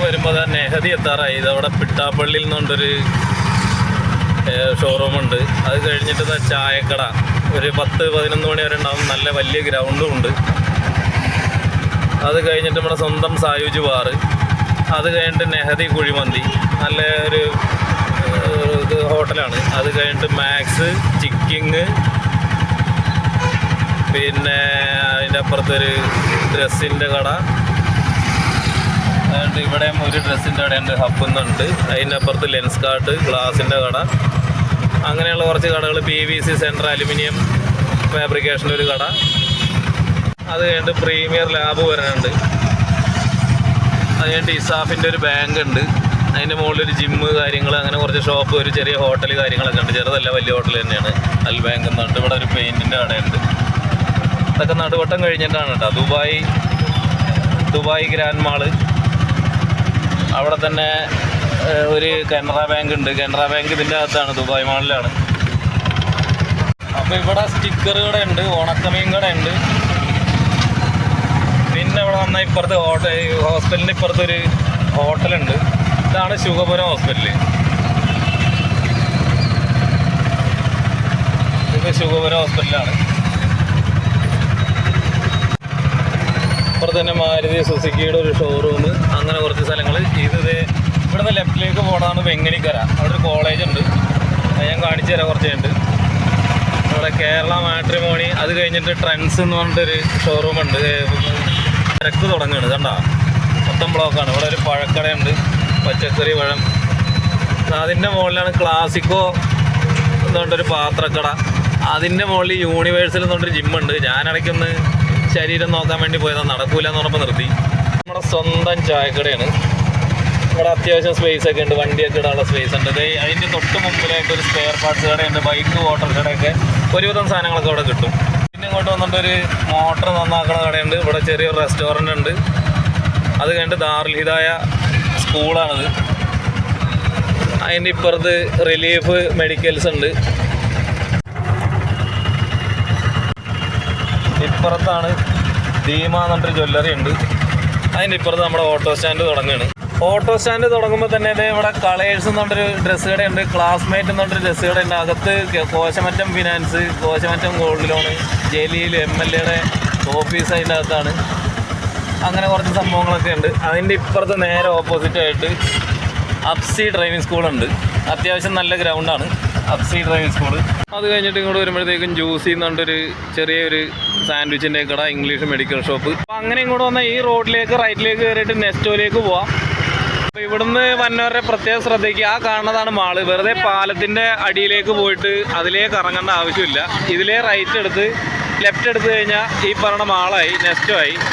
വരുമ്പോൾ തന്നെ നെഹദി എത്താറായി. ഇതവിടെ പിട്ടാപ്പള്ളിയിൽ നിന്നുകൊണ്ടൊരു ഷോറൂമുണ്ട്. അത് കഴിഞ്ഞിട്ട് ചായക്കട ഒരു 10-11 മണി വരെ ഉണ്ടാവും. നല്ല വലിയ ഗ്രൗണ്ടും ഉണ്ട്. അത് കഴിഞ്ഞിട്ട് നമ്മുടെ സ്വന്തം സായൂജ് ബാറ്. അത് കഴിഞ്ഞിട്ട് നെഹദി കുഴിമന്തി, നല്ല ഒരു ഹോട്ടലാണ്. അത് കഴിഞ്ഞിട്ട് മാക്സ് ചിക്കിങ്, പിന്നെ അതിൻ്റെ അപ്പുറത്തൊരു ഡ്രസ്സിൻ്റെ കട. അതുകൊണ്ട് ഇവിടെ ഒരു ഡ്രസ്സിൻ്റെ കടയുണ്ട്, ഹബ്ബുന്നുണ്ട്. അതിൻ്റെ അപ്പുറത്ത് ലെൻസ് കാർട്ട്, ഗ്ലാസിൻ്റെ കട, അങ്ങനെയുള്ള കുറച്ച് കടകൾ. PVC സെൻറ്റർ, അലുമിനിയം ഫാബ്രിക്കേഷൻ്റെ ഒരു കട. അത് കഴിഞ്ഞിട്ട് പ്രീമിയർ ലാബ് വരാനുണ്ട്. അത് കഴിഞ്ഞിട്ട് ഇസാഫിൻ്റെ ഒരു ബാങ്ക് ഉണ്ട്. അതിൻ്റെ മുകളിലൊരു ജിമ്മ് കാര്യങ്ങൾ, അങ്ങനെ കുറച്ച് ഷോപ്പ്, ഒരു ചെറിയ ഹോട്ടൽ കാര്യങ്ങളൊക്കെ ഉണ്ട്. ചെറുതല്ല, വലിയ ഹോട്ടൽ തന്നെയാണ്. അൽ ബാങ്ക് എന്നുണ്ട്. ഇവിടെ ഒരു പെയിൻറ്റിൻ്റെ കടയുണ്ട്. ഇതൊക്കെ നടുവട്ടം കഴിഞ്ഞിട്ടാണ് കേട്ടോ. Dubai grand mall. അവിടെ തന്നെ ഒരു കാനറ ബാങ്ക് ഉണ്ട്. കാനറ ബാങ്ക് ഇതിൻ്റെ അകത്താണ്, ദുബായ് മാളിലാണ്. അപ്പോൾ ഇവിടെ സ്റ്റിക്കർ കടയുണ്ട്, ഉണക്കമീൻ കടയുണ്ട്. പിന്നെ ഇവിടെ വന്നാൽ ഇപ്പുറത്ത് ഹോസ്പിറ്റലിൻ്റെ ഇപ്പുറത്തൊരു ഹോട്ടലുണ്ട്. ഇതാണ് ശുഗപുരം ഹോസ്പിറ്റൽ. ഇത് ശുഗപുരം ഹോസ്പിറ്റലാണ്. ഇപ്പുറത്ത് തന്നെ മാരുതി സുസുക്കിയുടെ ഒരു ഷോറൂം, അങ്ങനെ കുറച്ച് സ്ഥലങ്ങൾ. ഇവിടുന്ന് ലെഫ്റ്റിലേക്ക് പോകണതാണ് വെങ്ങണിക്കര. അവിടെ ഒരു കോളേജ് ഉണ്ട്, ഞാൻ കാണിച്ചു തരാം കുറച്ച് കഴിഞ്ഞിട്ട്. ഇവിടെ കേരള മാട്രിമോണി. അത് കഴിഞ്ഞിട്ട് ട്രെൻഡ്സ് എന്ന് പറഞ്ഞിട്ടൊരു ഷോറൂമുണ്ട്. തിരക്ക് തുടങ്ങുകയാണ്, കണ്ടോ, മൊത്തം ബ്ലോക്കാണ്. ഇവിടെ ഒരു പഴക്കടയുണ്ട്, പച്ചക്കറി പഴം. അതിൻ്റെ മുകളിലാണ് ക്ലാസിക്കോ എന്ന് പറഞ്ഞിട്ടൊരു പാത്രക്കട. അതിൻ്റെ മുകളിൽ യൂണിവേഴ്സൽ എന്ന് പറഞ്ഞൊരു ജിമ്മുണ്ട്. ഞാനിടയ്ക്കൊന്ന് ശരീരം നോക്കാൻ വേണ്ടി പോയതാണ്, നടക്കൂല എന്ന് പറഞ്ഞപ്പോൾ നിർത്തി. നമ്മുടെ സ്വന്തം ചായക്കടയാണ്. ഇവിടെ അത്യാവശ്യം സ്പേസ് ഒക്കെ ഉണ്ട്, വണ്ടിയൊക്കെ ഇടാനുള്ള സ്പേസ് ഉണ്ട്. അതിൻ്റെ തൊട്ട് മുമ്പിലായിട്ട് ഒരു സ്പെയർ പാർട്സ് കടയുണ്ട്, ബൈക്ക് വാട്ടർ കടയൊക്കെ, ഒരുവിധം സാധനങ്ങളൊക്കെ അവിടെ കിട്ടും. പിന്നെ ഇങ്ങോട്ട് വന്നിട്ടൊരു മോട്ടർ നന്നാക്കുന്ന കടയുണ്ട്. ഇവിടെ ചെറിയൊരു റെസ്റ്റോറൻ്റ് ഉണ്ട്. അത് കഴിഞ്ഞിട്ട് ദാറുൽ ഹിദായ സ്കൂളാണിത്. അതിൻ്റെ ഇപ്പുറത്ത് റിലീഫ് മെഡിക്കൽസ് ഉണ്ട്. ഇപ്പുറത്താണ് ധീമ എന്ന് പറഞ്ഞൊരു ജ്വല്ലറി ഉണ്ട്. അതിൻ്റെ ഇപ്പുറത്ത് നമ്മുടെ ഓട്ടോ സ്റ്റാൻഡ് തുടങ്ങുകയാണ്. ഓട്ടോ സ്റ്റാൻഡ് തുടങ്ങുമ്പോൾ തന്നെ ഇവിടെ കളേഴ്സ് എന്ന് പറഞ്ഞൊരു ഡ്രസ്സ് കടയുണ്ട്, ക്ലാസ്മേറ്റ് എന്ന് പറഞ്ഞൊരു ഡ്രസ്സ് കടയുണ്ട്. അകത്ത് Koshamattam finance, Koshamattam gold loan, Jaleel MLA office അതിൻ്റെ അകത്താണ്. അങ്ങനെ കുറച്ച് സംഭവങ്ങളൊക്കെ ഉണ്ട്. അതിൻ്റെ ഇപ്പുറത്ത് നേരെ ഓപ്പോസിറ്റായിട്ട് അപ്സി ഡ്രൈവിംഗ് സ്കൂളുണ്ട്. അത്യാവശ്യം നല്ല ഗ്രൗണ്ടാണ് അപ്സി ഡ്രൈവിംഗ് സ്കൂള്. അത് കഴിഞ്ഞിട്ട് ഇങ്ങോട്ട് വരുമ്പോഴത്തേക്കും ജ്യൂസി എന്ന് പറഞ്ഞൊരു ചെറിയൊരു സാൻഡ്വിച്ചിൻ്റെ കട, ഇംഗ്ലീഷ് മെഡിക്കൽ ഷോപ്പ്. അപ്പോൾ അങ്ങനെ ഇങ്ങോട്ട് വന്നാൽ ഈ റോഡിലേക്ക് റൈറ്റിലേക്ക് കയറിയിട്ട് നെസ്റ്റോയിലേക്ക് പോവാം. അപ്പോൾ ഇവിടുന്ന് വന്നവരുടെ പ്രത്യേകം ശ്രദ്ധിക്കുക, ആ കാണുന്നതാണ് മാള്. വെറുതെ പാലത്തിൻ്റെ അടിയിലേക്ക് പോയിട്ട് അതിലേക്ക് ഇറങ്ങേണ്ട ആവശ്യമില്ല. ഇതിലേ റൈറ്റ് എടുത്ത് ലെഫ്റ്റ് എടുത്ത് കഴിഞ്ഞാൽ ഈ പറഞ്ഞ മാളായി, നെസ്റ്റോ ആയി.